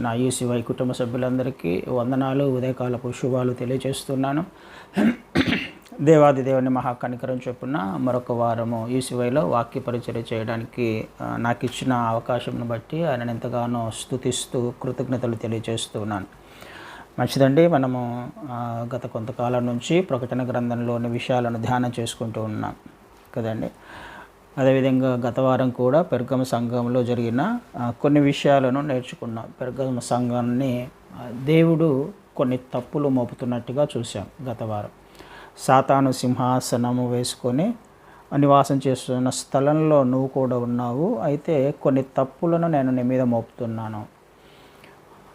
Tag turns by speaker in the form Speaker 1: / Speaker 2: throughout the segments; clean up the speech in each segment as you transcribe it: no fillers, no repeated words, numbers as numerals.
Speaker 1: నా ఈసీవై కుటుంబ సభ్యులందరికీ వందనాలు, ఉదయకాలపు శుభాలు తెలియజేస్తున్నాను. దేవాది దేవుని మహాకనికరం చొప్పున మరొక వారము ఈసీవైలో వాక్య పరిచర్య చేయడానికి నాకు ఇచ్చిన అవకాశంను బట్టి ఆయన ఎంతగానో స్తుతిస్తూ కృతజ్ఞతలు తెలియజేస్తున్నాను. మంచిదండి, మనము గత కొంతకాలం నుంచి ప్రకటన గ్రంథంలోని విషయాలను ధ్యానం చేసుకుంటూ ఉన్నాం కదండి. అదేవిధంగా గత వారం కూడా పెర్గమ సంఘంలో జరిగిన కొన్ని విషయాలను నేర్చుకున్నాం. పెర్గమ సంఘాన్ని దేవుడు కొన్ని తప్పులు మోపుతున్నట్టుగా చూసాం గత వారం. సాతాను సింహాసనము వేసుకొని నివాసం చేస్తున్న స్థలంలో నువ్వు కూడా ఉన్నావు, అయితే కొన్ని తప్పులను నేను నీ మీద మోపుతున్నాను.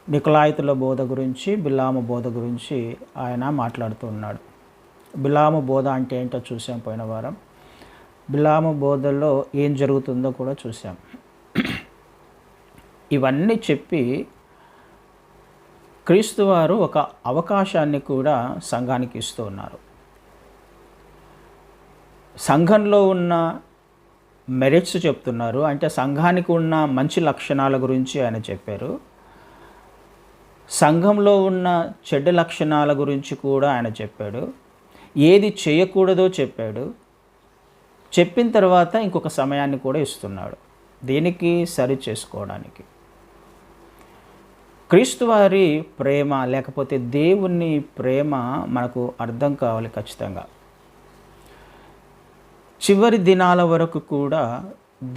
Speaker 1: నికొలాయితుల బోధ గురించి, బిలాము బోధ గురించి ఆయన మాట్లాడుతున్నాడు. బిలాము బోధ అంటే ఏంటో చూసాం పోయిన వారం. బిలాము బోధలో ఏం జరుగుతుందో కూడా చూసాం. ఇవన్నీ చెప్పి క్రీస్తు వారు ఒక అవకాశాన్ని కూడా సంఘానికి ఇస్తూ ఉన్నారు. సంఘంలో ఉన్న మెరిట్స్ చెప్తున్నారు, అంటే సంఘానికి ఉన్న మంచి లక్షణాల గురించి ఆయన చెప్పారు. సంఘంలో ఉన్న చెడ్డ లక్షణాల గురించి కూడా ఆయన చెప్పాడు. ఏది చేయకూడదో చెప్పాడు. చెప్పిన తర్వాత ఇంకొక సమయాన్ని కూడా ఇస్తున్నాడు దీనికి సరి చేసుకోవడానికి. క్రీస్తు వారి ప్రేమ లేకపోతే దేవుని ప్రేమ మనకు అర్థం కావాలి ఖచ్చితంగా. చివరి దినాల వరకు కూడా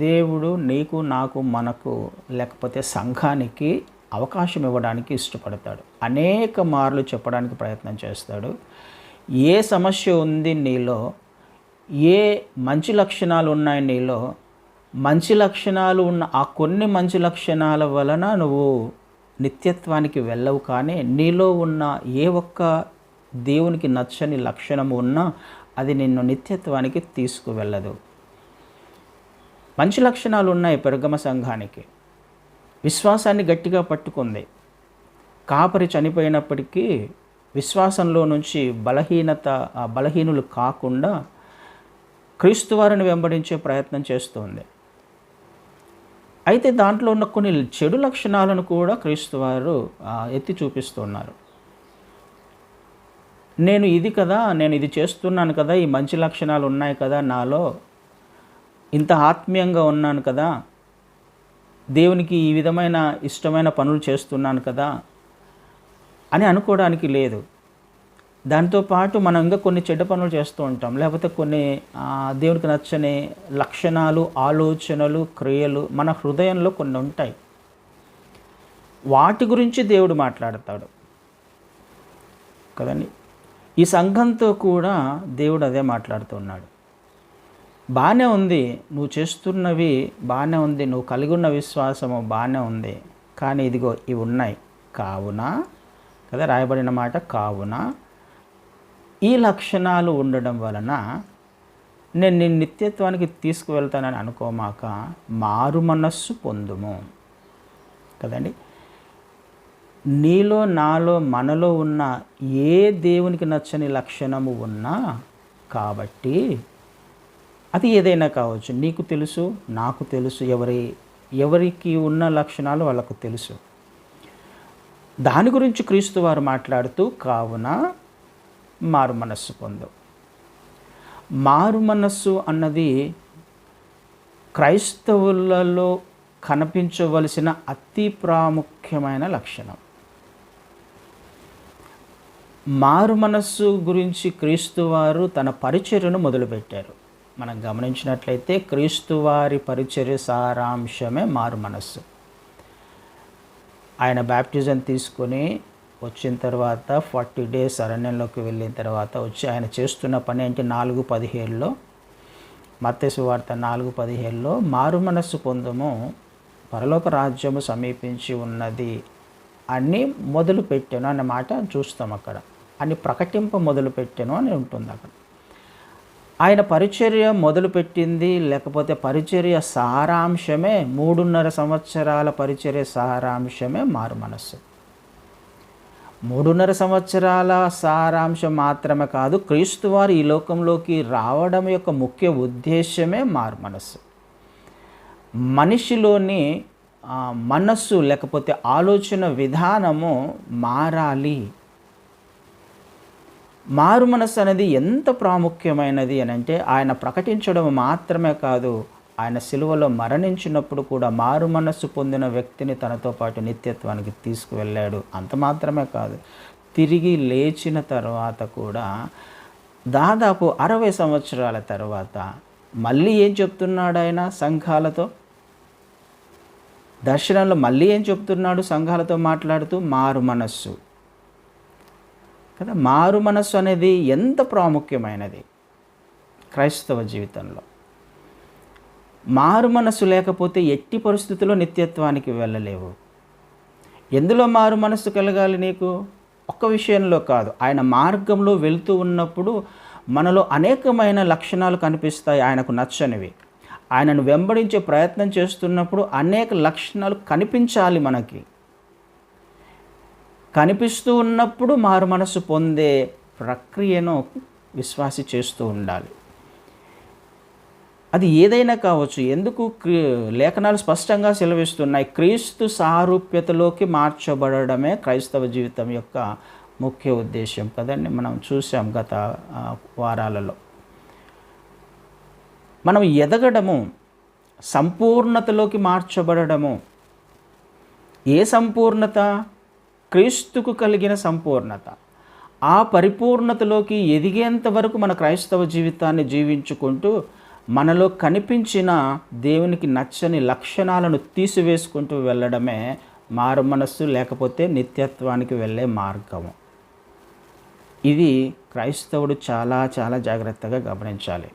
Speaker 1: దేవుడు నీకు, నాకు, మనకు లేకపోతే సంఘానికి అవకాశం ఇవ్వడానికి ఇష్టపడతాడు. అనేక మార్లు చెప్పడానికి ప్రయత్నం చేస్తాడు. ఏ సమస్య ఉంది నీలో, ఏ మంచి లక్షణాలు ఉన్నాయి నీలో, మంచి లక్షణాలు ఉన్న ఆ కొన్ని మంచి లక్షణాల వలన నువ్వు నిత్యత్వానికి వెళ్ళవు, కానీ నీలో ఉన్న ఏ ఒక్క దేవునికి నచ్చని లక్షణము ఉన్నా అది నిన్ను నిత్యత్వానికి తీసుకువెళ్ళదు. మంచి లక్షణాలు ఉన్నాయి పెర్గమ సంఘానికి. విశ్వాసాన్ని గట్టిగా పట్టుకుంది. కాపరి చనిపోయినప్పటికీ విశ్వాసంలో నుంచి బలహీనులు కాకుండా క్రీస్తు వారిని వెంబడించే ప్రయత్నం చేస్తుంది. అయితే దాంట్లో ఉన్న కొన్ని చెడు లక్షణాలను కూడా క్రీస్తు వారు ఎత్తి చూపిస్తున్నారు. నేను ఇది చేస్తున్నాను కదా, ఈ మంచి లక్షణాలు ఉన్నాయి కదా నాలో, ఇంత ఆత్మీయంగా ఉన్నాను కదా, దేవునికి ఈ విధమైన ఇష్టమైన పనులు చేస్తున్నాను కదా అని అనుకోవడానికి లేదు. దాంతోపాటు మనం ఇంకా కొన్ని చెడ్డ పనులు చేస్తూ ఉంటాం, లేకపోతే కొన్ని దేవునికి నచ్చని లక్షణాలు, ఆలోచనలు, క్రియలు మన హృదయంలో కొన్ని ఉంటాయి. వాటి గురించి దేవుడు మాట్లాడతాడు కదండి. ఈ సంఘంతో కూడా దేవుడు అదే మాట్లాడుతున్నాడు. బాగానే ఉంది, నువ్వు చేస్తున్నవి బాగానే ఉంది, నువ్వు కలిగి ఉన్న విశ్వాసము బాగానే ఉంది, కానీ ఇదిగో ఇవి ఉన్నాయి. కావున కదా రాయబడిన మాట, కావున ఈ లక్షణాలు ఉండడం వలన నేను నిన్ను నిత్యత్వానికి తీసుకువెళ్తానని అనుకోమాక మారు మనస్సు పొందుము కదండి. నీలో, నాలో, మనలో ఉన్న ఏ దేవునికి నచ్చని లక్షణము ఉన్నా, కాబట్టి అది ఏదైనా కావచ్చు, నీకు తెలుసు, నాకు తెలుసు, ఎవరికి ఉన్న లక్షణాలు వాళ్ళకు తెలుసు. దాని గురించి క్రీస్తు వారు మాట్లాడుతూ కావున మారు మనస్సు పొందు. మారు మనస్సు అన్నది క్రైస్తవులలో కనిపించవలసిన అతి ప్రాముఖ్యమైన లక్షణం. మారు మనస్సు గురించి క్రీస్తు వారు తన పరిచర్యను మొదలుపెట్టారు. మనం గమనించినట్లయితే క్రీస్తు వారి పరిచర్య సారాంశమే మారు మనస్సు. ఆయన బ్యాప్టిజం తీసుకొని వచ్చిన తర్వాత 40 days అరణ్యంలోకి వెళ్ళిన తర్వాత వచ్చి ఆయన చేస్తున్న పని ఏంటి? 4:17లో, మత్తయి సువార్త 4:17లో మారు మనస్సు పొందము, పరలోక రాజ్యము సమీపించి ఉన్నది అని మొదలుపెట్టాను అన్న మాట చూస్తాం అక్కడ. అని మొదలుపెట్టాను అని ఉంటుంది అక్కడ. ఆయన పరిచర్య మొదలుపెట్టింది, లేకపోతే పరిచర్య సారాంశమే, 3.5 సంవత్సరాల పరిచర్య సారాంశమే మారు మనస్సు. 3.5 సంవత్సరాల సారాంశం మాత్రమే కాదు, క్రీస్తు వారు ఈ లోకంలోకి రావడం యొక్క ముఖ్య ఉద్దేశమే మారు మనస్సు. మనిషిలోని మనస్సు లేకపోతే ఆలోచన విధానము మారాలి. మారు మనస్సు అనేది ఎంత ప్రాముఖ్యమైనది అని అంటే, ఆయన ప్రకటించడం మాత్రమే కాదు, ఆయన సిలువలో మరణించినప్పుడు కూడా మారు మనస్సు పొందిన వ్యక్తిని తనతో పాటు నిత్యత్వానికి తీసుకువెళ్ళాడు. అంత మాత్రమే కాదు, తిరిగి లేచిన తర్వాత కూడా దాదాపు 60 సంవత్సరాల తర్వాత మళ్ళీ ఏం చెప్తున్నాడు ఆయన సంఘాలతో? దర్శనంలో మళ్ళీ ఏం చెప్తున్నాడు సంఘాలతో మాట్లాడుతూ? మారు మనస్సు కదా. మారు మనస్సు అనేది ఎంత ప్రాముఖ్యమైనది క్రైస్తవ జీవితంలో. మారు మనస్సు లేకపోతే ఎట్టి పరిస్థితుల్లో నిత్యత్వానికి వెళ్ళలేవు. ఎందులో మారు మనస్సు కలగాలి నీకు? ఒక్క విషయంలో కాదు, ఆయన మార్గంలో వెళ్తూ ఉన్నప్పుడు మనలో అనేకమైన లక్షణాలు కనిపిస్తాయి ఆయనకు నచ్చనివి. ఆయనను వెంబడించే ప్రయత్నం చేస్తున్నప్పుడు అనేక లక్షణాలు కనిపించాలి మనకి. కనిపిస్తూ ఉన్నప్పుడు మారు మనస్సు పొందే ప్రక్రియను విశ్వాసి చేస్తూ ఉండాలి. అది ఏదైనా కావచ్చు. ఎందుకు లేఖనాలు స్పష్టంగా సెలవిస్తున్నాయి, క్రీస్తు సారూప్యతలోకి మార్చబడడమే క్రైస్తవ జీవితం యొక్క ముఖ్య ఉద్దేశం కదండి. మనం చూసాం గత వారాలలో. మనం ఎదగడము, సంపూర్ణతలోకి మార్చబడము. ఏ సంపూర్ణత? క్రీస్తుకు కలిగిన సంపూర్ణత. ఆ పరిపూర్ణతలోకి ఎదిగేంత వరకు మన క్రైస్తవ జీవితాన్ని జీవించుకుంటూ మనలో కనిపించిన దేవునికి నచ్చని లక్షణాలను తీసివేసుకుంటూ వెళ్ళడమే మారు మనస్సు లేకపోతే నిత్యత్వానికి వెళ్ళే మార్గము. ఇది క్రైస్తవుడు చాలా చాలా జాగ్రత్తగా గమనించాలి.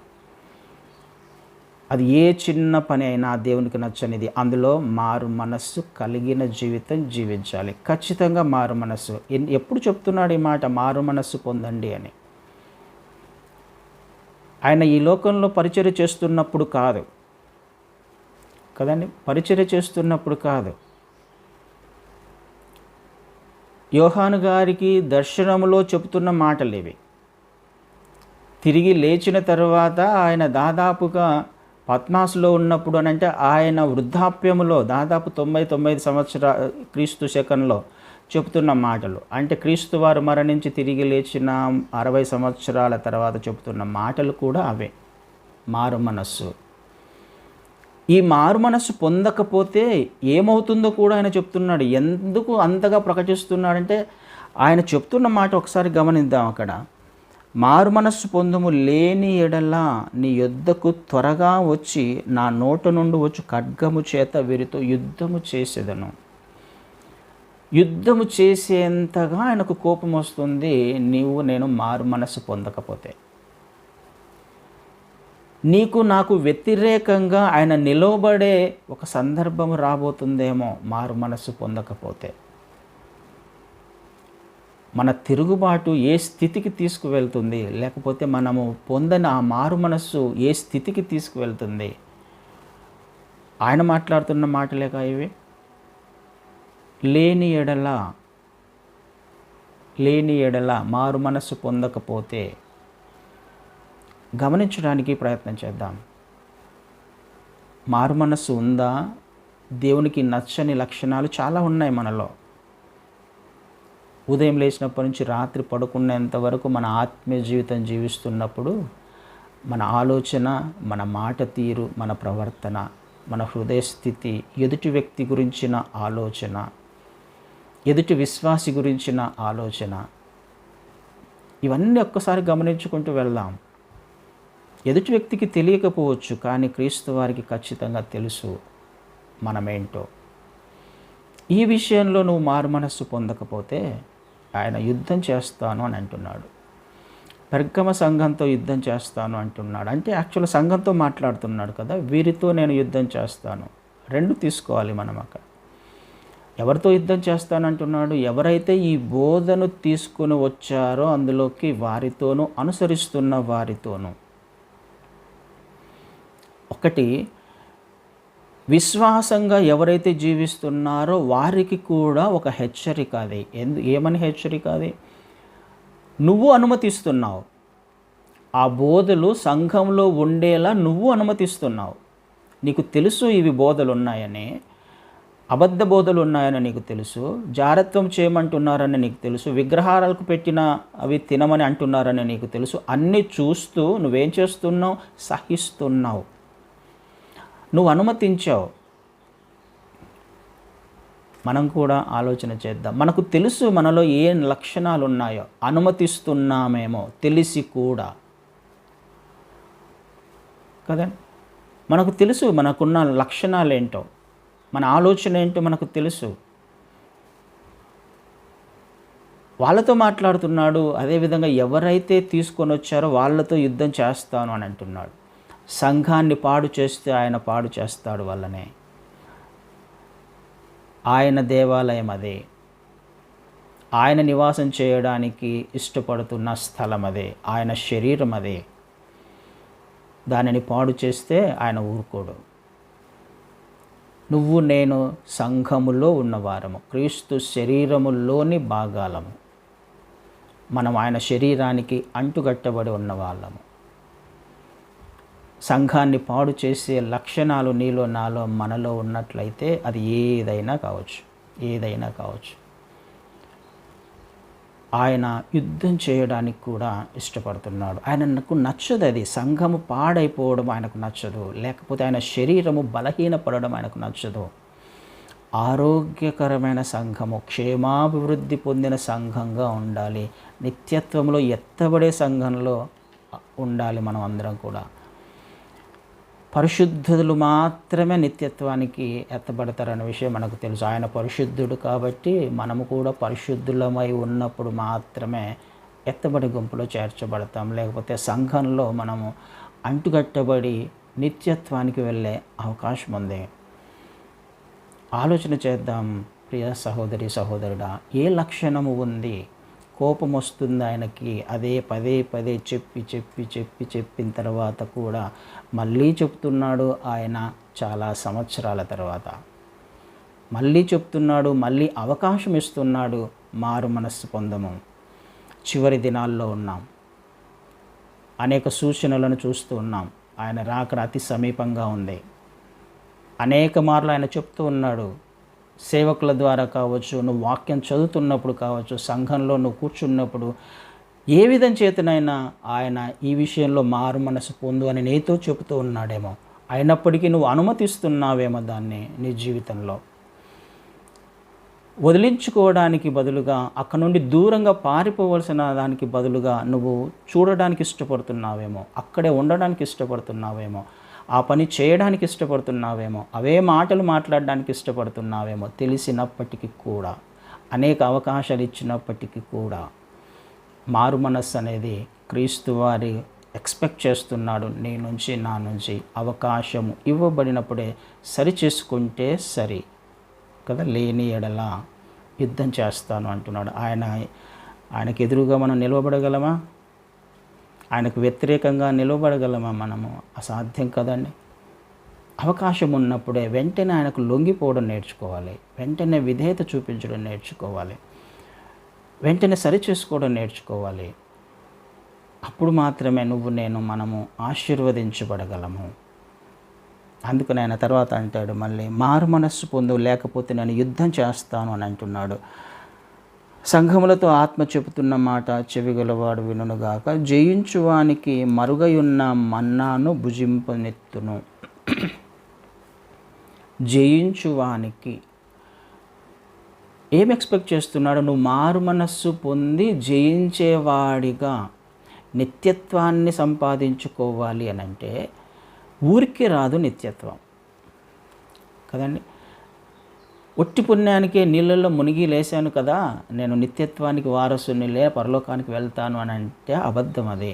Speaker 1: అది ఏ చిన్న పని అయినా దేవునికి నచ్చనిది, అందులో మారు మనస్సు కలిగిన జీవితం జీవించాలి. ఖచ్చితంగా మారు మనస్సు. ఎప్పుడు చెప్తున్నాడు ఈ మాట? మారు మనస్సు పొందండి అని. ఆయన ఈ లోకంలో పరిచర్య చేస్తున్నప్పుడు కాదు కదండి, పరిచర్య చేస్తున్నప్పుడు కాదు. యోహాను గారికి దర్శనములో చెబుతున్న మాటలు ఇవి. తిరిగి లేచిన తర్వాత ఆయన దాదాపుగా పద్మాసులో ఉన్నప్పుడు అని అంటే ఆయన వృద్ధాప్యములో దాదాపు 99 సంవత్సరాల క్రీస్తు శకంలో చెబుతున్న మాటలు. అంటే క్రీస్తు వారు మరణించి తిరిగి లేచిన 60 సంవత్సరాల తర్వాత చెబుతున్న మాటలు కూడా అవే. మారు మనస్సు. ఈ మారు మనస్సు పొందకపోతే ఏమవుతుందో కూడా ఆయన చెప్తున్నాడు. ఎందుకు అంతగా ప్రకటిస్తున్నాడంటే, ఆయన చెప్తున్న మాట ఒకసారి గమనిద్దాం. అక్కడ మారు మనస్సు పొందుము, లేని ఎడల నీ యొద్దకు త్వరగా వచ్చి నా నోట నుండి వచ్చి ఖడ్గము చేత వీరితో యుద్ధము చేసేదను. యుద్ధము చేసేంతగా ఆయనకు కోపం వస్తుంది నేను మారు మనస్సు పొందకపోతే. నీకు నాకు వ్యతిరేకంగా ఆయన నిలవబడే ఒక సందర్భం రాబోతుందేమో మారు మనస్సు పొందకపోతే. మన తిరుగుబాటు ఏ స్థితికి తీసుకువెళ్తుంది, లేకపోతే మనము పొందని ఆ మారు మనస్సు ఏ స్థితికి తీసుకువెళ్తుంది? ఆయన మాట్లాడుతున్న మాటలేక ఇవి. లేని ఎడల మారు మనస్సు పొందకపోతే. గమనించడానికి ప్రయత్నం చేద్దాం. మారు మనస్సు ఉందా? దేవునికి నచ్చని లక్షణాలు చాలా ఉన్నాయి మనలో. ఉదయం లేచినప్పటి నుంచి రాత్రి పడుకునేంత వరకు మన ఆత్మీయ జీవితం జీవిస్తున్నప్పుడు మన ఆలోచన, మన మాట తీరు, మన ప్రవర్తన, మన హృదయ స్థితి, ఎదుటి వ్యక్తి గురించిన ఆలోచన, ఎదుటి విశ్వాసి గురించిన ఆలోచన, ఇవన్నీ ఒక్కసారి గమనించుకుంటూ వెళ్దాం. ఎదుటి వ్యక్తికి తెలియకపోవచ్చు, కానీ క్రీస్తు వారికి ఖచ్చితంగా తెలుసు మనమేంటో. ఈ విషయంలో నువ్వు మారు మనస్సు పొందకపోతే ఆయన యుద్ధం చేస్తాను అని అంటున్నాడు. పెర్గమ సంఘంతో యుద్ధం చేస్తాను అంటున్నాడు. అంటే యాక్చువల్ సంఘంతో మాట్లాడుతున్నాడు కదా. వీరితో నేను యుద్ధం చేస్తాను. రెండు తీసుకోవాలి మనం అక్కడ. ఎవరితో యుద్ధం చేస్తానంటున్నాడు? ఎవరైతే ఈ బోధను తీసుకుని వచ్చారో అందులోకి వారితోనూ, అనుసరిస్తున్న వారితోనూ. ఒకటి, విశ్వాసంగా ఎవరైతే జీవిస్తున్నారో వారికి కూడా ఒక హెచ్చరిక. అది ఏమని హెచ్చరిక? అది నువ్వు అనుమతిస్తున్నావు. ఆ బోధలు సంఘంలో ఉండేలా నువ్వు అనుమతిస్తున్నావు. నీకు తెలుసు ఇవి బోధలు ఉన్నాయని, అబద్ధ బోధలు ఉన్నాయని నీకు తెలుసు, జారత్వం చేయమంటున్నారని నీకు తెలుసు, విగ్రహాలకు పెట్టిన అవి తినమని అంటున్నారని నీకు తెలుసు. అన్నీ చూస్తూ నువ్వేం చేస్తున్నావు? సహిస్తున్నావు, నువ్వు అనుమతించావు. మనం కూడా ఆలోచన చేద్దాం. మనకు తెలుసు మనలో ఏ లక్షణాలు ఉన్నాయో, అనుమతిస్తున్నామేమో తెలిసి కూడా కదా. మనకు తెలుసు మనకున్న లక్షణాలు ఏంటో, మన ఆలోచన ఏంటో మనకు తెలుసు. వాళ్ళతో మాట్లాడుతున్నాడు. అదేవిధంగా ఎవరైతే తీసుకొని వచ్చారో వాళ్ళతో యుద్ధం చేస్తాను అని అంటున్నాడు. సంఘాన్ని పాడు చేస్తే ఆయన పాడు చేస్తాడు వాళ్ళనే. ఆయన దేవాలయం అదే, ఆయన నివాసం చేయడానికి ఇష్టపడుతున్న స్థలం అదే, ఆయన శరీరం అదే. దానిని పాడు చేస్తే ఆయన ఊరుకోడు. నువ్వు నేను సంఘములో ఉన్నవారము, క్రీస్తు శరీరములోని భాగాలము. మనం ఆయన శరీరానికి అంటుగట్టబడి ఉన్నవాళ్ళము. సంఘాన్ని పాడు చేసే లక్షణాలు నీలో నాలో మనలో ఉన్నట్లయితే అది ఏదైనా కావచ్చు, ఏదైనా కావచ్చు. ఆయన యుద్ధం చేయడానికి కూడా ఇష్టపడుతున్నాడు. ఆయనకు నచ్చదు అది. సంఘము పాడైపోవడం ఆయనకు నచ్చదు, లేకపోతే ఆయన శరీరము బలహీనపడడం ఆయనకు నచ్చదు. ఆరోగ్యకరమైన సంఘము, క్షేమాభివృద్ధి పొందిన సంఘంగా ఉండాలి. నిత్యత్వంలో ఎత్తబడే సంఘంలో ఉండాలి మనం అందరం కూడా. పరిశుద్ధులు మాత్రమే నిత్యత్వానికి ఎత్తబడతారనే విషయం మనకు తెలుసు. ఆయన పరిశుద్ధుడు కాబట్టి మనము కూడా పరిశుద్ధులమై ఉన్నప్పుడు మాత్రమే ఎత్తబడి గుంపులో చేర్చబడతాం. లేకపోతే సంఘంలో మనము అంటుగట్టబడి నిత్యత్వానికి వెళ్ళే అవకాశం ఉంది. ఆలోచన చేద్దాం ప్రియ సహోదరి సహోదరుడా, ఏ లక్షణము ఉంది? కోపం వస్తుంది ఆయనకి. అదే పదే పదే చెప్పిన తర్వాత కూడా మళ్ళీ చెప్తున్నాడు. ఆయన చాలా సంవత్సరాల తర్వాత మళ్ళీ చెప్తున్నాడు, మళ్ళీ అవకాశం ఇస్తున్నాడు. మారు మనస్సు పొందము. చివరి దినాల్లో ఉన్నాం. అనేక సూచనలను చూస్తూ ఉన్నాం. ఆయన రాకడ అతి సమీపంగా ఉంది. అనేక మార్లు ఆయన చెప్తూ ఉన్నాడు. సేవకుల ద్వారా కావచ్చు, నువ్వు వాక్యం చదువుతున్నప్పుడు కావచ్చు, సంఘంలో నువ్వు కూర్చున్నప్పుడు, ఏ విధం చేతనైనా ఆయన ఈ విషయంలో మారు మనసు పొందు అని నీతో చెబుతూ ఉన్నాడేమో. అయినప్పటికీ నువ్వు అనుమతిస్తున్నావేమో దాన్ని నీ జీవితంలో. వదిలించుకోవడానికి బదులుగా, అక్కడ నుండి దూరంగా పారిపోవలసిన దానికి బదులుగా నువ్వు చూడడానికి ఇష్టపడుతున్నావేమో, అక్కడే ఉండడానికి ఇష్టపడుతున్నావేమో, ఆ పని చేయడానికి ఇష్టపడుతున్నావేమో, అవే మాటలు మాట్లాడడానికి ఇష్టపడుతున్నావేమో. తెలిసినప్పటికీ కూడా, అనేక అవకాశాలు ఇచ్చినప్పటికీ కూడా, మారు మనస్సు అనేది క్రీస్తు వారి ఎక్స్పెక్ట్ చేస్తున్నాడు. నీ నుంచి నా నుంచి అవకాశం ఇవ్వబడినప్పుడే సరి చేసుకుంటే సరి కదా. లేని ఎడల యుద్ధం చేస్తాను అంటున్నాడు. ఆయనకు ఎదురుగా మనం నిలవబడగలమా? ఆయనకు వ్యతిరేకంగా నిలవబడగలమా మనము? అసాధ్యం కదండి. అవకాశం ఉన్నప్పుడే వెంటనే ఆయనకు లొంగిపోవడం నేర్చుకోవాలి. వెంటనే విధేయత చూపించడం నేర్చుకోవాలి. వెంటనే సరి చేసుకోవడం నేర్చుకోవాలి. అప్పుడు మాత్రమే నువ్వు నేను మనము ఆశీర్వదించబడగలము. అందుకని ఆయన తర్వాత అంటాడు మళ్ళీ, మారు మనస్సు పొందు, లేకపోతే నేను యుద్ధం చేస్తాను అని అంటున్నాడు. సంఘములతో ఆత్మ చెబుతున్న మాట చెవిగలవాడు వినుగాక. జయించువానికి మరుగయున్న మన్నాను భుజింపనెత్తును. జయించువానికి ఏం ఎక్స్పెక్ట్ చేస్తున్నాడు? నువ్వు మారు మనస్సు పొంది జయించేవాడిగా నిత్యత్వాన్ని సంపాదించుకోవాలి అని అంటే ఊరికి రాదు నిత్యత్వం కదండి. ఒట్టి పుణ్యానికే నీళ్ళల్లో మునిగి లేశాను కదా, నేను నిత్యత్వానికి వారసునిలే, పరలోకానికి వెళ్తాను అని అంటే అబద్ధం. అదే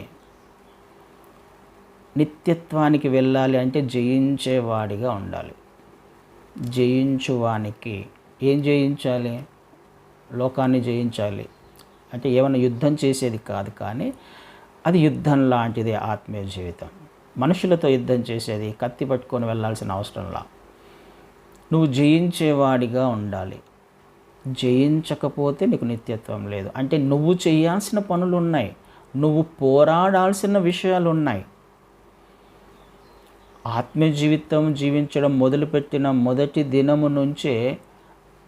Speaker 1: నిత్యత్వానికి వెళ్ళాలి అంటే జయించేవాడిగా ఉండాలి. జయించువానికి ఏం జయించాలి? లోకాన్ని జయించాలి అంటే ఏమైనా యుద్ధం చేసేది కాదు, కానీ అది యుద్ధం లాంటిదే ఆత్మీయ జీవితం. మనుషులతో యుద్ధం చేసేది, కత్తి పట్టుకొని వెళ్ళాల్సిన అవసరంలా. నువ్వు జయించేవాడిగా ఉండాలి. జయించకపోతే నీకు నిత్యత్వం లేదు. అంటే నువ్వు చేయాల్సిన పనులు ఉన్నాయి, నువ్వు పోరాడాల్సిన విషయాలు ఉన్నాయి. ఆత్మీయ జీవితం జీవించడం మొదలుపెట్టిన మొదటి దినము నుంచే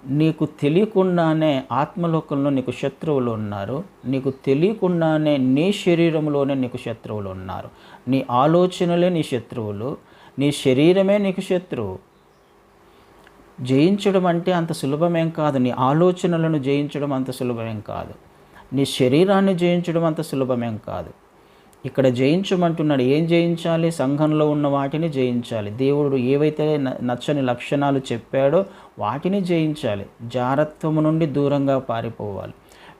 Speaker 1: నీకు తెలియకుండానే ఆత్మలోకంలో నీకు శత్రువులు ఉన్నారు. నీకు తెలియకుండానే నీ శరీరంలోనే నీకు శత్రువులు ఉన్నారు. నీ ఆలోచనలే నీ శత్రువులు, నీ శరీరమే నీకు శత్రువు. జయించడం అంటే అంత సులభమేం కాదు. నీ ఆలోచనలను జయించడం అంత సులభమేం కాదు. నీ శరీరాన్ని జయించడం అంత సులభమేం కాదు. ఇక్కడ జయించమంటున్నాడు. ఏం జయించాలి? సంఘంలో ఉన్న వాటిని జయించాలి. దేవుడు ఏవైతే నచ్చని లక్షణాలు చెప్పాడో వాటిని జయించాలి. జారత్వము నుండి దూరంగా పారిపోవాలి.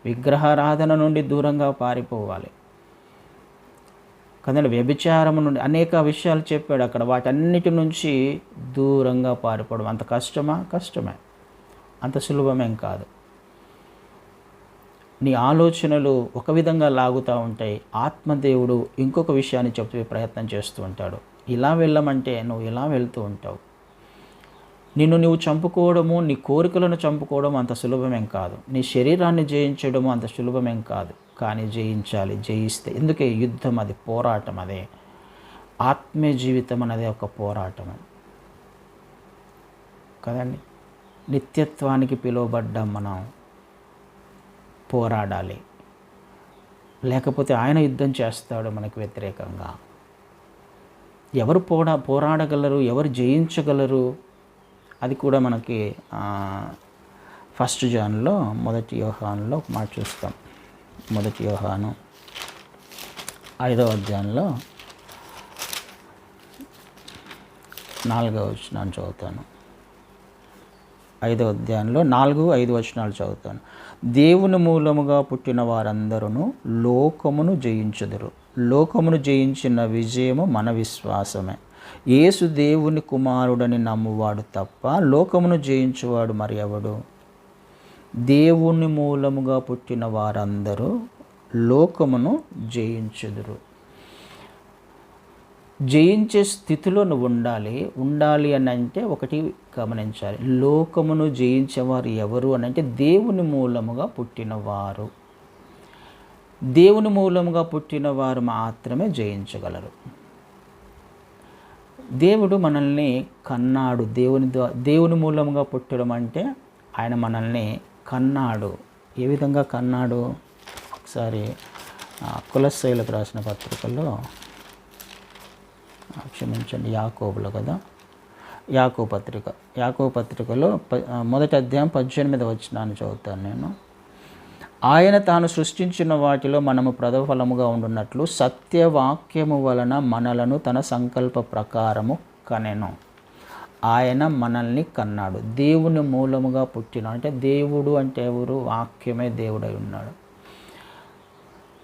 Speaker 1: విగ్రహారాధన నుండి దూరంగా పారిపోవాలి కదండి. వ్యభిచారము నుండి అనేక విషయాలు చెప్పాడు అక్కడ. వాటన్నిటి నుంచి దూరంగా పారిపోవడం అంత కష్టమా? కష్టమే. అంత సులభమేం కాదు. నీ ఆలోచనలు ఒక విధంగా లాగుతూ ఉంటాయి. ఆత్మదేవుడు ఇంకొక విషయాన్ని చెప్పే ప్రయత్నం చేస్తూ ఉంటాడు. ఇలా వెళ్ళమంటే నువ్వు ఇలా వెళ్తూ ఉంటావు. నిన్ను నువ్వు చంపుకోవడము, నీ కోరికలను చంపుకోవడం అంత సులభమేం కాదు. నీ శరీరాన్ని జయించడము అంత సులభమేం కాదు. కానీ జయించాలి. జయిస్తే, ఎందుకే యుద్ధం, అది పోరాటం. అదే ఆత్మీయ జీవితం అనేది ఒక పోరాటం కదండి. నిత్యత్వానికి పిలువబడ్డాం మనం. పోరాడాలి. లేకపోతే ఆయన యుద్ధం చేస్తాడు మనకు వ్యతిరేకంగా. ఎవరు పోరాడగలరు? ఎవరు జయించగలరు? అది కూడా మనకి 1 జాన్లో 1 యోహానులో ఒక మాట చూస్తాం. 1 యోహాను 5వ అధ్యాయంలో 4వ వచనాన్ని చదువుతాను. 5వ అధ్యాయంలో 4, 5 వచనాలు చదువుతాను. దేవుని మూలముగా పుట్టిన వారందరూ లోకమును జయించుదురు. లోకమును జయించిన విజయము మన విశ్వాసమే. యేసు దేవుని కుమారుడని నమ్మువాడు తప్ప లోకమును జయించువాడు మరి ఎవడు? దేవుని మూలముగా పుట్టిన వారందరూ లోకమును జయించుదురు. జయించే స్థితిలో నువ్వు ఉండాలి అని అంటే ఒకటి గమనించాలి. లోకమును జయించేవారు ఎవరు అని అంటే దేవుని మూలముగా పుట్టినవారు. దేవుని మూలముగా పుట్టిన వారు మాత్రమే జయించగలరు. దేవుడు మనల్ని కన్నాడు. దేవుని మూలముగా పుట్టడం అంటే ఆయన మనల్ని కన్నాడు. ఏ విధంగా కన్నాడు? ఒకసారి కొలస్సీయులకు రాసిన పత్రికలో, క్షమించండి, యాకోబులో కదా, యాకోబు పత్రికలో 1వ అధ్యాయం 18వ వచనాన్ని చదువుతాను నేను. ఆయన తాను సృష్టించిన వాటిలో మనము ప్రథమఫలముగా ఉండున్నట్లు సత్యవాక్యము వలన మనలను తన సంకల్ప ప్రకారము కనెను. ఆయన మనల్ని కన్నాడు. దేవుని మూలముగా పుట్టిన అంటే దేవుడు అంటే ఎవరు? వాక్యమే దేవుడై ఉన్నాడు.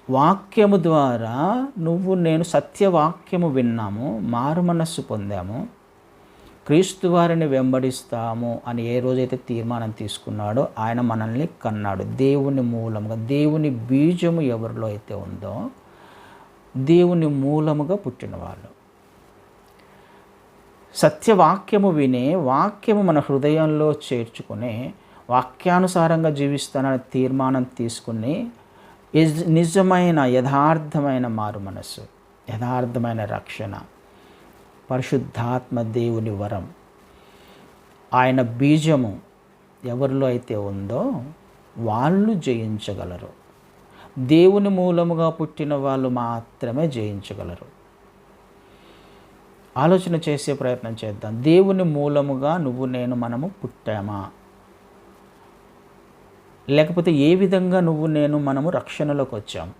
Speaker 1: వాక్యము ద్వారా నువ్వు నేను సత్యవాక్యము విన్నాము, మారు మనస్సు పొందాము, క్రీస్తు వారిని వెంబడిస్తాము అని ఏ రోజైతే తీర్మానం తీసుకున్నాడో ఆయన మనల్ని కన్నాడు. దేవుని మూలముగా, దేవుని బీజము ఎవరిలో అయితే ఉందో దేవుని మూలముగా పుట్టిన వాళ్ళు. సత్యవాక్యము వినే, వాక్యము మన హృదయంలో చేర్చుకుని వాక్యానుసారంగా జీవిస్తానని తీర్మానం తీసుకుని నిజమైన యథార్థమైన మారు మనస్సు, యథార్థమైన రక్షణ, పరిశుద్ధాత్మ దేవుని వరం, ఆయన బీజము ఎవరిలో అయితే ఉందో వాళ్ళు జయించగలరు. దేవుని మూలముగా పుట్టిన వాళ్ళు మాత్రమే జయించగలరు. ఆలోచన చేసే ప్రయత్నం చేద్దాం. దేవుని మూలముగా నువ్వు నేను మనము పుట్టామా? లేకపోతే ఏ విధంగా నువ్వు నేను మనము రక్షణలోకి వచ్చాము?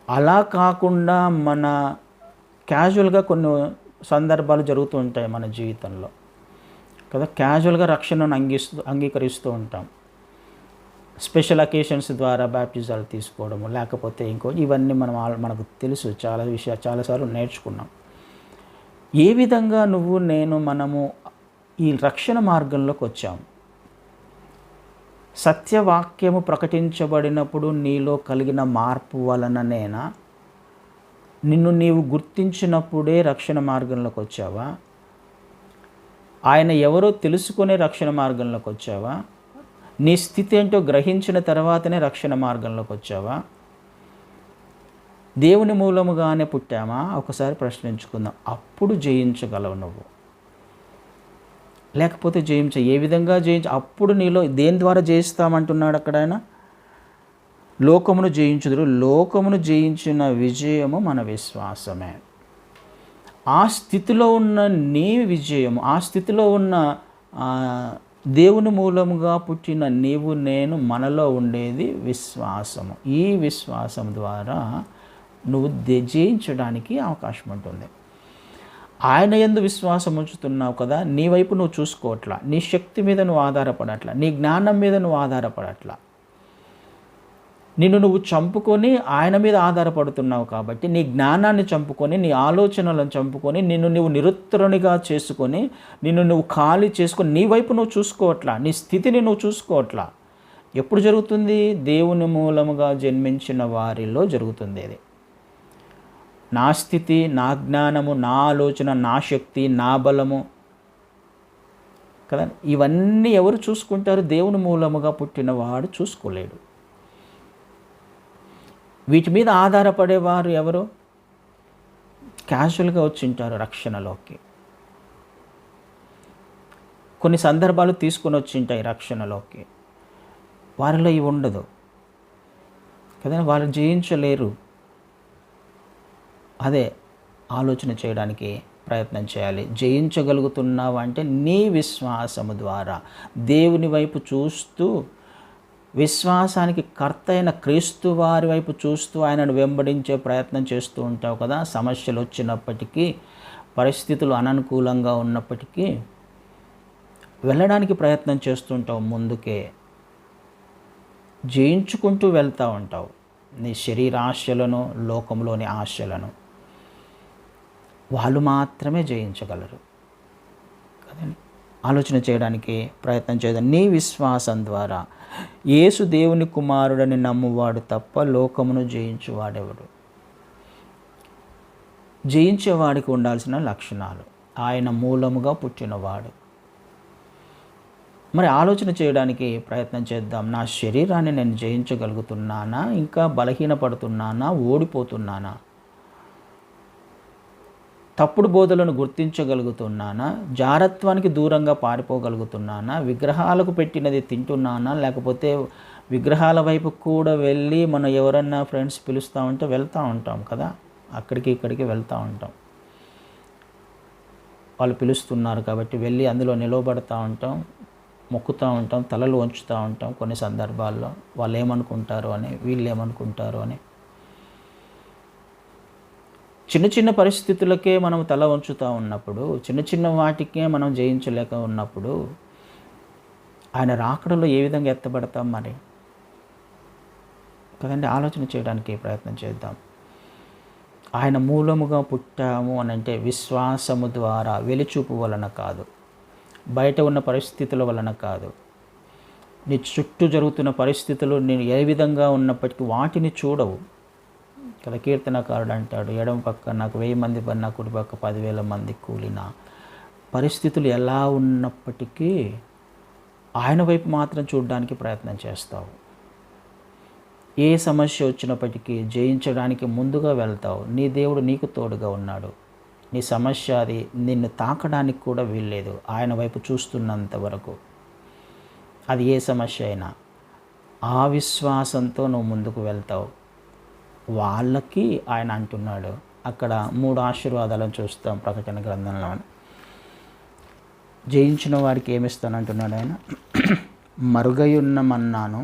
Speaker 1: అలా కాకుండా మన క్యాజువల్గా కొన్ని సందర్భాలు జరుగుతూ ఉంటాయి మన జీవితంలో కదా. క్యాజువల్గా రక్షణను అంగీకరిస్తూ ఉంటాం. స్పెషల్ అకేషన్స్ ద్వారా బ్యాప్టిజాలు తీసుకోవడము, లేకపోతే ఇవన్నీ మనకు తెలుసు. చాలా విషయాలు చాలాసార్లు నేర్చుకున్నాం. ఏ విధంగా నువ్వు నేను మనము ఈ రక్షణ మార్గంలోకి వచ్చాము? సత్యవాక్యము ప్రకటించబడినప్పుడు నీలో కలిగిన మార్పు వలననేనా? నిన్ను నీవు గుర్తించినప్పుడే రక్షణ మార్గంలోకి వచ్చావా? ఆయన ఎవరో తెలుసుకునే రక్షణ మార్గంలోకి వచ్చావా? నీ స్థితి ఏంటో గ్రహించిన తర్వాతనే రక్షణ మార్గంలోకి వచ్చావా? దేవుని మూలముగానే పుట్టామా? ఒకసారి ప్రశ్నించుకుందాం. అప్పుడు జయించగలవు నువ్వు. లేకపోతే ఏ విధంగా అప్పుడు నీలో దేని ద్వారా జయిస్తామంటున్నాడు అక్కడ ఆయన? లోకమును జయించుదురు. లోకమును జయించిన విజయము మన విశ్వాసమే. ఆ స్థితిలో ఉన్న నీ విజయము, ఆ స్థితిలో ఉన్న దేవుని మూలముగా పుట్టిన నీవు నేను మనలో ఉండేది విశ్వాసము. ఈ విశ్వాసం ద్వారా నువ్వు జయించడానికి అవకాశం ఉంటుంది. ఆయన యందు విశ్వాసం ఉంచుతున్నావు కదా, నీ వైపు నువ్వు చూసుకోవట్లా, నీ శక్తి మీద నువ్వు ఆధారపడట్లా, నీ జ్ఞానం మీద నువ్వు ఆధారపడట్లా. నిన్ను నువ్వు చంపుకొని ఆయన మీద ఆధారపడుతున్నావు కాబట్టి, నీ జ్ఞానాన్ని చంపుకొని, నీ ఆలోచనలను చంపుకొని, నిన్ను నువ్వు నిరుత్తరునిగా చేసుకొని, నిన్ను నువ్వు ఖాళీ చేసుకొని, నీ వైపు నువ్వు చూసుకోవట్లా, నీ స్థితిని నువ్వు చూసుకోవట్లా. ఎప్పుడు జరుగుతుంది? దేవుని మూలముగా జన్మించిన వారిలో జరుగుతుంది ఇది. నా స్థితి, నా జ్ఞానము, నా ఆలోచన, నా శక్తి, నా బలము కదా, ఇవన్నీ ఎవరు చూసుకుంటారు? దేవుని మూలముగా పుట్టినవాడు చూసుకోలేడు. వీటి మీద ఆధారపడేవారు ఎవరు? క్యాజువల్గా వచ్చింటారు రక్షణలోకి. కొన్ని సందర్భాలు తీసుకొని వచ్చింటాయి రక్షణలోకి. వారిలో ఇవి ఉండదు కదా, వాళ్ళు జయించలేరు. అదే ఆలోచన చేయడానికి ప్రయత్నం చేయాలి. జయించగలుగుతున్నావు అంటే నీ విశ్వాసము ద్వారా దేవుని వైపు చూస్తూ, విశ్వాసానికి కర్త అయిన క్రీస్తు వారి వైపు చూస్తూ ఆయనను వెంబడించే ప్రయత్నం చేస్తూ ఉంటావు కదా. సమస్యలు వచ్చినప్పటికీ, పరిస్థితులు అననుకూలంగా ఉన్నప్పటికీ వెళ్ళడానికి ప్రయత్నం చేస్తుంటావు. ముందుకే జయించుకుంటూ వెళ్తూ ఉంటావు నీ శరీరాశలను, లోకంలోని ఆశలను. వాళ్ళు మాత్రమే జయించగలరు కదండి. ఆలోచన చేయడానికి ప్రయత్నం చేద్దాం. నీ విశ్వాసం ద్వారా యేసు దేవుని కుమారుడని నమ్మువాడు తప్ప లోకమును జయించువాడెవడు? జయించేవాడికి ఉండాల్సిన లక్షణాలు: ఆయన మూలముగా పుట్టినవాడు. మరి ఆలోచన చేయడానికి ప్రయత్నం చేద్దాం. నా శరీరాన్ని నేను జయించగలుగుతున్నానా? ఇంకా బలహీనపడుతున్నానా? ఓడిపోతున్నానా? తప్పుడు బోధలను గుర్తించగలుగుతున్నానా? జారత్వానికి దూరంగా పారిపోగలుగుతున్నానా? విగ్రహాలకు పెట్టినది తింటున్నానా? లేకపోతే విగ్రహాల వైపు కూడా వెళ్ళి మనం ఎవరన్నా ఫ్రెండ్స్ పిలుస్తూ ఉంటే వెళ్తూ ఉంటాం కదా, అక్కడికి ఇక్కడికి వెళ్తూ ఉంటాం. వాళ్ళు పిలుస్తున్నారు కాబట్టి వెళ్ళి అందులో నిలవబడుతూ ఉంటాం, మొక్కుతూ ఉంటాం, తలలు వంచుతూ ఉంటాం. కొన్ని సందర్భాల్లో వాళ్ళు ఏమనుకుంటారు అని, వీళ్ళు ఏమనుకుంటారు అని. చిన్న చిన్న పరిస్థితులకే మనం తల వంచుతూ ఉన్నప్పుడు, చిన్న చిన్న వాటికే మనం జయించలేక ఉన్నప్పుడు, ఆయన రాకడలో ఏ విధంగా ఎత్తబడతాం మరి కదండి. ఆలోచన చేయడానికి ప్రయత్నం చేద్దాం. ఆయన మూలముగా పుట్టాము అని అంటే విశ్వాసము ద్వారా, వెలిచూపు వలన కాదు, బయట ఉన్న పరిస్థితుల వలన కాదు. నీ చుట్టూ జరుగుతున్న పరిస్థితులు నేను ఏ విధంగా ఉన్నప్పటికీ వాటిని చూడవు కదా. కీర్తనకారుడు అంటాడు, ఎడమ పక్క నాకు 1000 మంది పడినా, కుడి పక్క 10,000 మంది కూలినా, పరిస్థితులు ఎలా ఉన్నప్పటికీ ఆయన వైపు మాత్రం చూడడానికి ప్రయత్నం చేస్తావు. ఏ సమస్య వచ్చినప్పటికీ జయించడానికి ముందుగా వెళ్తావు. నీ దేవుడు నీకు తోడుగా ఉన్నాడు. నీ సమస్య అది నిన్ను తాకడానికి కూడా వీల్లేదు ఆయన వైపు చూస్తున్నంత వరకు. అది ఏ సమస్య అయినా ఆ విశ్వాసంతో నువ్వు ముందుకు వెళ్తావు. వాళ్ళకి ఆయన అంటున్నాడు, అక్కడ 3 ఆశీర్వాదాలను చూస్తాం ప్రకటన గ్రంథంలో. జయించిన వారికి ఏమిస్తానంటున్నాడు ఆయన? మరుగయున్న మన్నాను,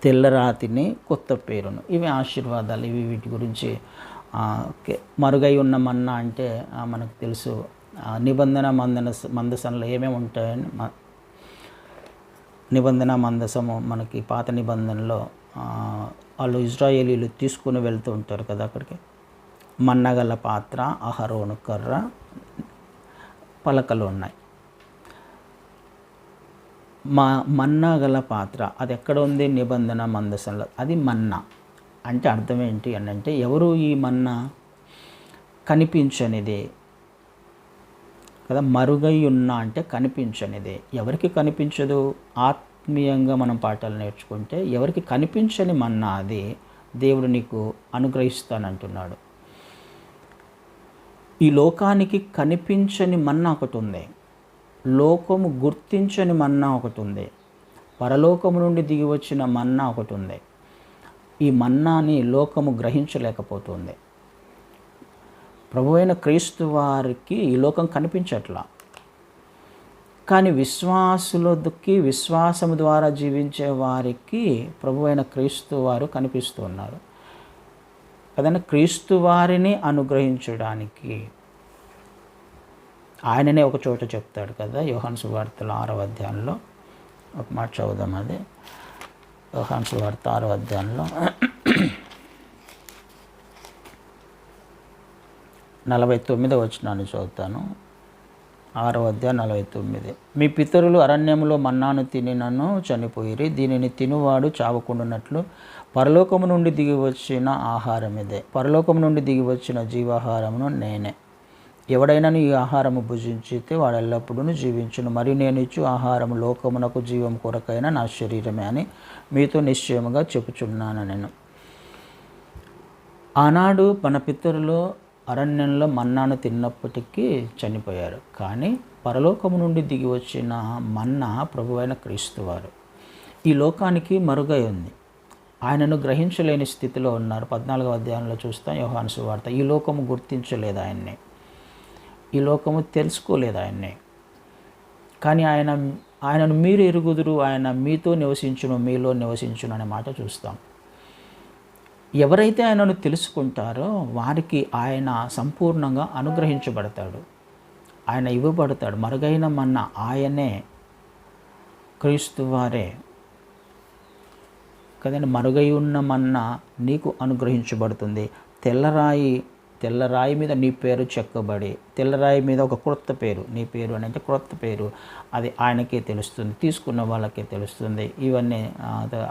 Speaker 1: తెల్లరాతిని, కొత్త పేరును. ఇవి ఆశీర్వాదాలు. ఇవి వీటి గురించి మరుగై ఉన్న మన్నా అంటే మనకు తెలుసు, నిబంధన మందసంలో ఏమేమి ఉంటాయని. నిబంధన మందసము మనకి పాత నిబంధనలో వాళ్ళు ఇజ్రాయేలీలు తీసుకుని వెళ్తూ ఉంటారు కదా అక్కడికి. మన్నగల పాత్ర, అహరోను కర్ర, పలకలు ఉన్నాయి. మన్నా గల పాత్ర అది ఎక్కడ ఉంది? నిబంధన మందసంలో. అది మన్నా అంటే అర్థం ఏంటి అని అంటే, ఎవరు ఈ మన్నా? కనిపించనిదే కదా. మరుగై ఉన్న అంటే కనిపించనిదే. ఎవరికి కనిపించదు? ఆత్మీయంగా మనం పాఠాలు నేర్చుకుంటే ఎవరికి కనిపించని మన్నా అది దేవుడు నీకు అనుగ్రహిస్తానంటున్నాడు. ఈ లోకానికి కనిపించని మన్నా ఒకటి ఉంది, లోకము గుర్తించని మన్నా ఒకటి ఉంది, పరలోకము నుండి దిగి వచ్చిన మన్నా ఒకటి ఉంది. ఈ మన్నాని లోకము గ్రహించలేకపోతుంది. ప్రభువైన క్రీస్తు వారికి ఈ లోకం కనిపించట్లా, కానీ విశ్వాసులకి, విశ్వాసము ద్వారా జీవించే వారికి ప్రభువైన క్రీస్తు వారు కనిపిస్తున్నారు. కదండి, క్రీస్తు వారిని అనుగ్రహించడానికి ఆయననే ఒక చోట చెప్తాడు కదా, యోహాను సువార్తలో 6వ అధ్యాయంలో ఒక మాట చదువుదాం. అది యోహాను సువార్త 6వ అధ్యాయంలో 49వ వచనాన్ని చదువుతాను. 6వ అధ్యాయం 49. మీ పితరులు అరణ్యములో మన్నాను తినినను చనిపోయిరి, దీనిని తినువాడు చావకుండానట్లు పరలోకము నుండి దిగి వచ్చిన ఆహారం ఇదే. పరలోకము నుండి దిగి వచ్చిన జీవాహారమును నేనే. ఎవడైనాను ఈ ఆహారము భుజించితే వాడు ఎల్లప్పుడూ జీవించును. మరియు నేను ఇచ్చు ఆహారము లోకమునకు జీవం కొరకైన నా శరీరమే అని మీతో నిశ్చయముగా చెప్పుచున్నాను నేను. ఆనాడు మన పితరులు అరణ్యంలో మన్నాను తిన్నప్పటికీ చనిపోయారు, కానీ పరలోకము నుండి దిగి వచ్చిన మన్నా ప్రభువైన క్రీస్తువారు ఈ లోకానికి మరుగై ఉంది. ఆయనను గ్రహించలేని స్థితిలో ఉన్నారు. 14వ అధ్యాయంలో చూస్తాం యోహాను సువార్త. ఈ లోకము గుర్తించలేదు ఆయన్ని, ఈ లోకము తెలుసుకోలేదు ఆయన్ని, కానీ ఆయనను మీరు ఎరుగుదురు, ఆయన మీతో నివసించును, మీలో నివసించును అనే మాట చూస్తాం. ఎవరైతే ఆయనను తెలుసుకుంటారో వారికి ఆయన సంపూర్ణంగా అనుగ్రహించబడతాడు, ఆయన ఇవ్వబడతాడు. మరుగైన మన్నా ఆయనే, క్రీస్తు వారే కదండి. మరుగై ఉన్న మన్నా నీకు అనుగ్రహించబడుతుంది. తెల్లరాయి మీద నీ పేరు చెక్కబడి, తెల్లరాయి మీద ఒక క్రొత్త పేరు, నీ పేరు అని అంటే క్రొత్త పేరు, అది ఆయనకే తెలుస్తుంది, తీసుకున్న వాళ్ళకే తెలుస్తుంది. ఇవన్నీ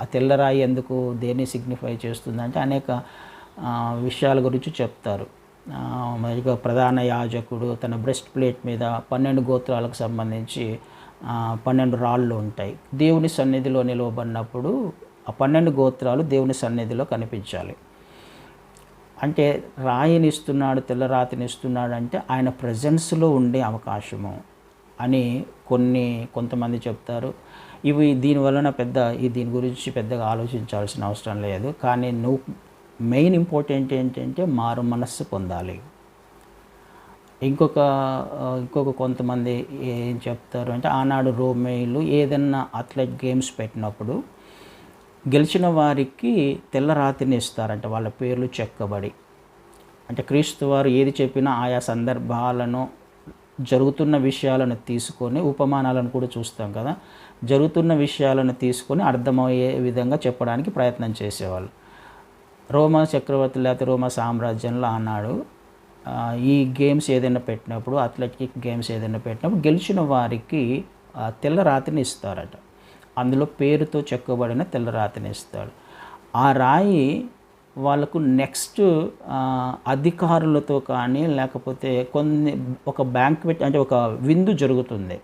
Speaker 1: ఆ తెల్లరాయి ఎందుకు, దేన్ని సిగ్నిఫై చేస్తుంది అంటే అనేక విషయాల గురించి చెప్తారు. మరి ప్రధాన యాజకుడు తన బ్రెస్ట్ ప్లేట్ మీద 12 గోత్రాలకు సంబంధించి 12 రాళ్ళు ఉంటాయి. దేవుని సన్నిధిలో నిలవబడినప్పుడు ఆ 12 గోత్రాలు దేవుని సన్నిధిలో కనిపించాలి. అంటే రాయిని ఇస్తున్నాడు, తెల్లరాతిని ఇస్తున్నాడు అంటే ఆయన ప్రజెన్స్లో ఉండే అవకాశము అని కొంతమంది చెప్తారు. దీనివలన దీని గురించి పెద్దగా ఆలోచించాల్సిన అవసరం లేదు. కానీ మెయిన్ ఇంపార్టెంట్ ఏంటంటే మారు మనస్సు పొందాలి. ఇంకొక కొంతమంది ఏం చెప్తారు అంటే, ఆనాడు రోమేయులు ఏదన్నా అథ్లెట్ గేమ్స్ పెట్టినప్పుడు గెలిచిన వారికి తెల్లరాతిని ఇస్తారంట, వాళ్ళ పేర్లు చెక్కబడి. అంటే క్రీస్తు వారు ఏది చెప్పినా ఆయా సందర్భాలను, జరుగుతున్న విషయాలను తీసుకొని, ఉపమానాలను కూడా చూస్తాం కదా, జరుగుతున్న విషయాలను తీసుకొని అర్థమయ్యే విధంగా చెప్పడానికి ప్రయత్నం చేసేవాళ్ళు. రోమా చక్రవర్తి లేకపోతే రోమా సామ్రాజ్యంలో ఆనాడు ఈ గేమ్స్ ఏదైనా పెట్టినప్పుడు, అథ్లెటిక్ గేమ్స్ ఏదైనా పెట్టినప్పుడు గెలిచిన వారికి తెల్లరాతిని ఇస్తారట. అందులో పేరుతో చెక్కబడిన తెల్లరాతిని ఇస్తాడు. ఆ రాయి వాళ్ళకు నెక్స్ట్ అధికారులతో కానీ లేకపోతే ఒక బ్యాంక్వెట్ అంటే ఒక విందు జరుగుతుంది,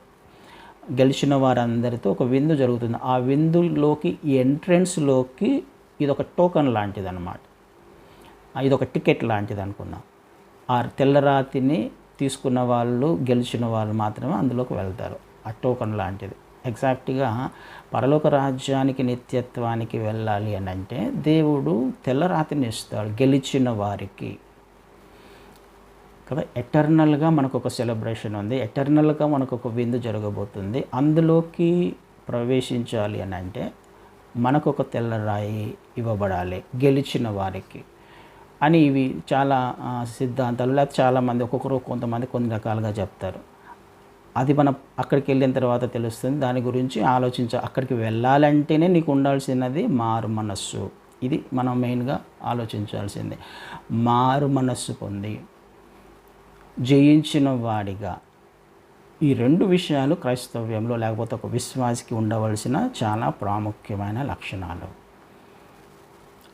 Speaker 1: గెలిచిన వారందరితో ఒక విందు జరుగుతుంది. ఆ విందులోకి ఎంట్రెన్స్లోకి ఇదొక టోకన్ లాంటిది అనమాట, ఇదొక టికెట్ లాంటిది అనుకున్నాం. ఆ తెల్లరాతిని తీసుకున్న వాళ్ళు, గెలిచిన వాళ్ళు మాత్రమే అందులోకి వెళ్తారు. ఆ టోకన్ లాంటిది. ఎగ్జాక్ట్గా పరలోక రాజ్యానికి, నిత్యత్వానికి వెళ్ళాలి అని అంటే దేవుడు తెల్లరాతిని ఇస్తాడు గెలిచిన వారికి కదా. ఎటర్నల్గా మనకు ఒక సెలబ్రేషన్ ఉంది, ఎటర్నల్గా మనకు ఒక విందు జరగబోతుంది. అందులోకి ప్రవేశించాలి అని అంటే మనకు ఒక తెల్లరాయి ఇవ్వబడాలి గెలిచిన వారికి అని. ఇవి చాలా సిద్ధాంతాలు, లేకపోతే చాలామంది కొంతమంది కొన్ని రకాలుగా చెప్తారు. అది మనం అక్కడికి వెళ్ళిన తర్వాత తెలుస్తుంది. దాని గురించి అక్కడికి వెళ్ళాలంటేనే నీకు ఉండాల్సినది మారు మనస్సు. ఇది మనం మెయిన్గా ఆలోచించాల్సింది. మారు మనస్సు పొంది జయించిన వాడిగా. ఈ 2 విషయాలు క్రైస్తవ్యంలో లేకపోతే ఒక విశ్వాసికి ఉండవలసిన చాలా ప్రాముఖ్యమైన లక్షణాలు.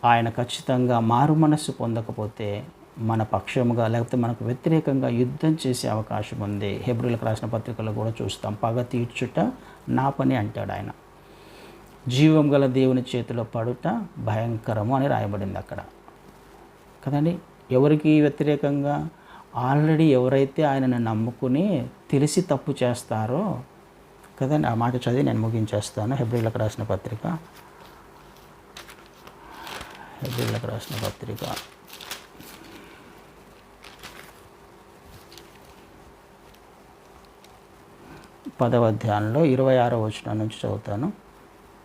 Speaker 1: ఆయన ఖచ్చితంగా మారు మనస్సు పొందకపోతే మన పక్షముగా లేకపోతే మనకు వ్యతిరేకంగా యుద్ధం చేసే అవకాశం ఉంది. హెబ్రీయులకు రాసిన పత్రికలో కూడా చూస్తాం, పగ తీర్చుట నా పని అంటాడు ఆయన. జీవం గల దేవుని చేతిలో పడుట భయంకరము అని రాయబడింది అక్కడ కదండి. ఎవరికి వ్యతిరేకంగా? ఆల్రెడీ ఎవరైతే ఆయనను నమ్ముకుని తెలిసి తప్పు చేస్తారో కదండి. ఆ మాట చదివి నేను ముగించేస్తాను. హెబ్రీయులకు రాసిన పత్రిక 10వ అధ్యాయంలో 26వ వచనం నుంచి చదువుతాను.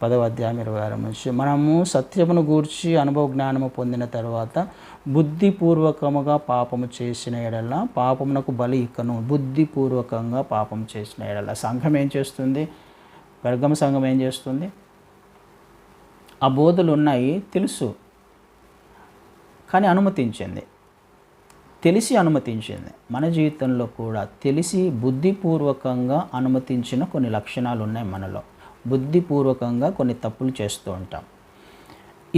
Speaker 1: 10వ అధ్యాయం 26 నుంచి, మనము సత్యమును గూర్చి అనుభవ జ్ఞానము పొందిన తర్వాత బుద్ధిపూర్వకముగా పాపము చేసిన ఎడల పాపమునకు బలి ఇకను. బుద్ధిపూర్వకంగా పాపం చేసిన ఎడల సంఘం ఏం చేస్తుంది? పెర్గమ సంఘం ఏం చేస్తుంది? ఆ బోధలు ఉన్నాయి, తెలుసు, కానీ అనుమతించింది, తెలిసి అనుమతించింది. మన జీవితంలో కూడా తెలిసి బుద్ధిపూర్వకంగా అనుమతించిన కొన్ని లక్షణాలు ఉన్నాయి మనలో. బుద్ధిపూర్వకంగా కొన్ని తప్పులు చేస్తూ ఉంటాం.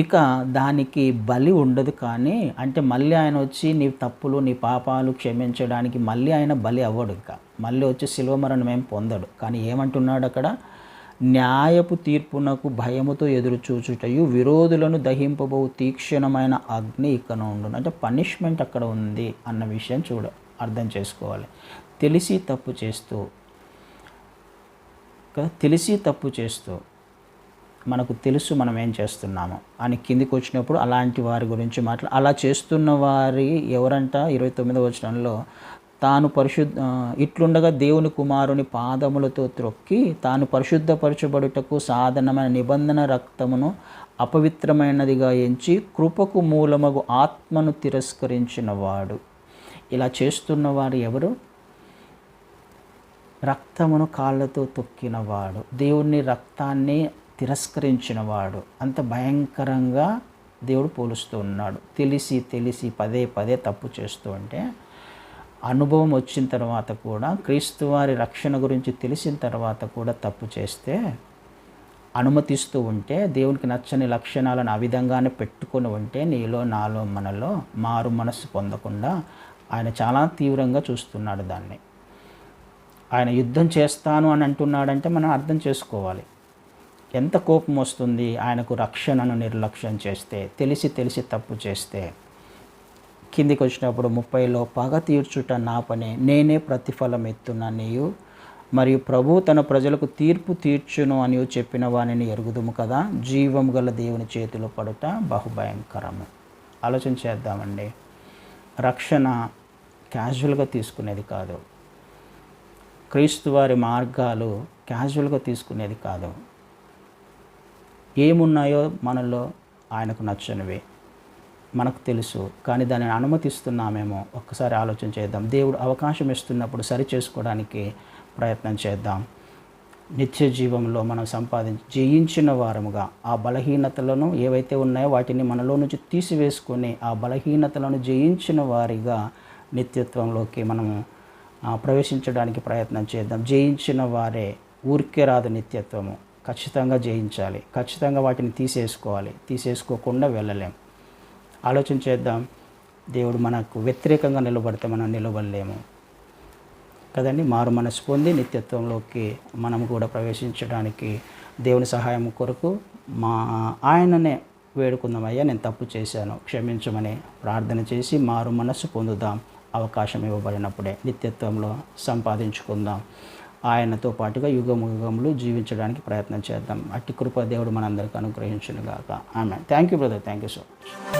Speaker 1: ఇక దానికి బలి ఉండదు. కానీ అంటే మళ్ళీ ఆయన వచ్చి నీ తప్పులు నీ పాపాలు క్షమించడానికి మళ్ళీ ఆయన బలి అవ్వడు. ఇంకా మళ్ళీ వచ్చి శిలువ మరణం ఏం పొందడు. కానీ ఏమంటున్నాడు అక్కడ? న్యాయపు తీర్పునకు భయముతో ఎదురు చూచుటయు విరోధులను దహింపబో తీక్షణమైన అగ్ని ఇక్కడ ఉండు. అంటే పనిష్మెంట్ అక్కడ ఉంది అన్న విషయం అర్థం చేసుకోవాలి. తెలిసి తప్పు చేస్తూ మనకు తెలుసు మనం ఏం చేస్తున్నాము అని కిందికి వచ్చినప్పుడు అలాంటి వారి గురించి అలా చేస్తున్న వారి ఎవరంట? 29వ వచనంలో, తాను ఇట్లుండగా దేవుని కుమారుని పాదములతో త్రొక్కి తాను పరిశుద్ధపరచబడుటకు సాధనమైన నిబంధన రక్తమును అపవిత్రమైనదిగా ఎంచి కృపకు మూలమగు ఆత్మను తిరస్కరించిన వాడు. ఇలా చేస్తున్న వారు ఎవరు? రక్తమును కాళ్ళతో తొక్కినవాడు, దేవుని రక్తాన్ని తిరస్కరించినవాడు. అంత భయంకరంగా దేవుడు పోలుస్తూ ఉన్నాడు. తెలిసి పదే పదే తప్పు చేస్తూ ఉంటే, అనుభవం వచ్చిన తర్వాత కూడా, క్రీస్తు వారి రక్షణ గురించి తెలిసిన తర్వాత కూడా తప్పు చేస్తే అనుమతిస్తూ ఉంటే, దేవునికి నచ్చని లక్షణాలను ఆ విధంగానే పెట్టుకొని ఉంటే, నీలో నాలో మనలో మారు మనస్సు పొందకుండా ఆయన చాలా తీవ్రంగా చూస్తున్నాడు దాన్ని. ఆయన యుద్ధం చేస్తాను అని అంటున్నాడంటే మనం అర్థం చేసుకోవాలి. ఎంత కోపం వస్తుంది ఆయనకు రక్షణను నిర్లక్ష్యం చేస్తే, తెలిసి తప్పు చేస్తే. కిందికి వచ్చినప్పుడు 30లో, పగ తీర్చుట నా పనే, నేనే ప్రతిఫలం ఎత్తుననియు మరియు ప్రభు తన ప్రజలకు తీర్పు తీర్చును అని చెప్పిన వానిని ఎరుగుదుము కదా. జీవం గల దేవుని చేతిలో పడుట బహుభయంకరము. ఆలోచన చేద్దామండి. రక్షణ క్యాజువల్గా తీసుకునేది కాదు. క్రీస్తు వారి మార్గాలు క్యాజువల్గా తీసుకునేది కాదు. ఏమున్నాయో మనలో ఆయనకు నచ్చనివి మనకు తెలుసు, కానీ దానిని అనుమతిస్తున్నామేమో ఒక్కసారి ఆలోచన చేద్దాం. దేవుడు అవకాశం ఇస్తున్నప్పుడు సరి చేసుకోవడానికి ప్రయత్నం చేద్దాం. నిత్య జీవంలో మనం జయించిన వారముగా ఆ బలహీనతలను ఏవైతే ఉన్నాయో వాటిని మనలో నుంచి తీసివేసుకొని ఆ బలహీనతలను జయించిన వారిగా నిత్యత్వంలోకి మనము ప్రవేశించడానికి ప్రయత్నం చేద్దాం. జయించిన వారే. ఊరికే రాదు నిత్యత్వము. ఖచ్చితంగా జయించాలి. ఖచ్చితంగా వాటిని తీసేసుకోకుండా వెళ్ళలేం. ఆలోచన చేద్దాం. దేవుడు మనకు వ్యతిరేకంగా నిలబడితే మనం నిలబడలేము కదండి. మారు మనసు పొంది నిత్యత్వంలోకి మనం కూడా ప్రవేశించడానికి దేవుని సహాయం కొరకు ఆయననే వేడుకుందామయ్యా, నేను తప్పు చేశాను క్షమించమని ప్రార్థన చేసి మారు మనసు పొందుదాం. అవకాశం ఇవ్వబడినప్పుడే నిత్యత్వంలో సంపాదించుకుందాం. ఆయనతో పాటుగా యుగములు జీవించడానికి ప్రయత్నం చేద్దాం. అట్టి కృప దేవుడు మనందరికీ అనుగ్రహించును గాక. Amen. Thank you brother. Thank you so much.